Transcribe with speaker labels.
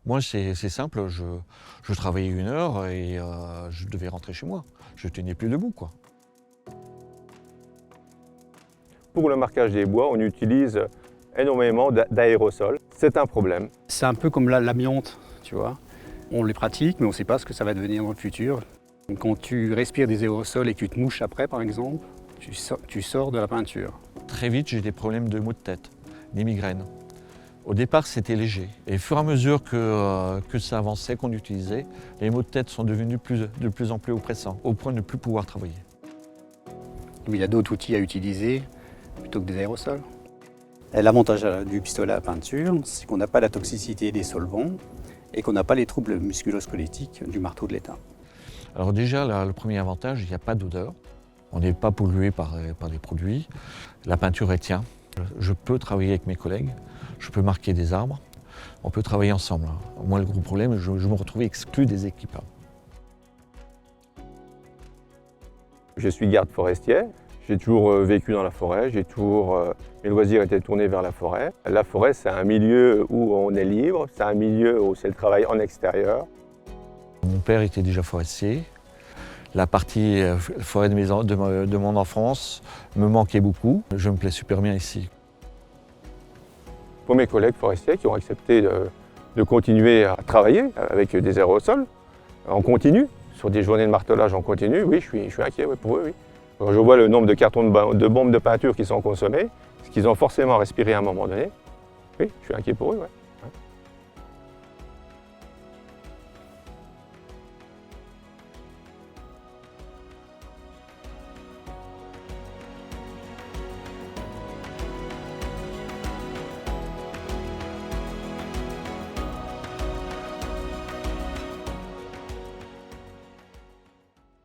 Speaker 1: Moi, c'est simple, je travaillais 1 heure et je devais rentrer chez moi. Je tenais plus debout, quoi.
Speaker 2: Pour le marquage des bois, on utilise énormément d'aérosols. C'est un problème.
Speaker 3: C'est un peu comme l'amiante, tu vois. On les pratique, mais on ne sait pas ce que ça va devenir dans le futur. Quand tu respires des aérosols et que tu te mouches après, par exemple, tu sors de la peinture.
Speaker 1: Très vite, j'ai des problèmes de maux de tête, des migraines. Au départ, c'était léger. Et au fur et à mesure que ça avançait, qu'on utilisait, les maux de tête sont devenus de plus en plus oppressants, au point de ne plus pouvoir travailler.
Speaker 3: Mais il y a d'autres outils à utiliser plutôt que des aérosols. Et l'avantage du pistolet à peinture, c'est qu'on n'a pas la toxicité des solvants et qu'on n'a pas les troubles musculo-squelettiques du marteau de l'étain.
Speaker 1: Alors déjà, le premier avantage, il n'y a pas d'odeur. On n'est pas pollué par les produits. La peinture elle tient. Je peux travailler avec mes collègues, je peux marquer des arbres, on peut travailler ensemble. Moi, le gros problème, je me retrouvais exclu des équipes.
Speaker 2: Je suis garde forestier. J'ai toujours vécu dans la forêt, mes loisirs étaient tournés vers la forêt. La forêt, c'est un milieu où on est libre, c'est un milieu où c'est le travail en extérieur.
Speaker 1: Mon père était déjà forestier. La partie forêt de mon enfance me manquait beaucoup. Je me plais super bien ici.
Speaker 2: Pour mes collègues forestiers qui ont accepté de continuer à travailler avec des aérosols, en continu, sur des journées de martelage en continu, oui, je suis inquiet pour eux. Oui. Quand je vois le nombre de cartons de bombes de peinture qui sont consommés, ce qu'ils ont forcément respiré à un moment donné, oui, je suis inquiet pour eux. Ouais.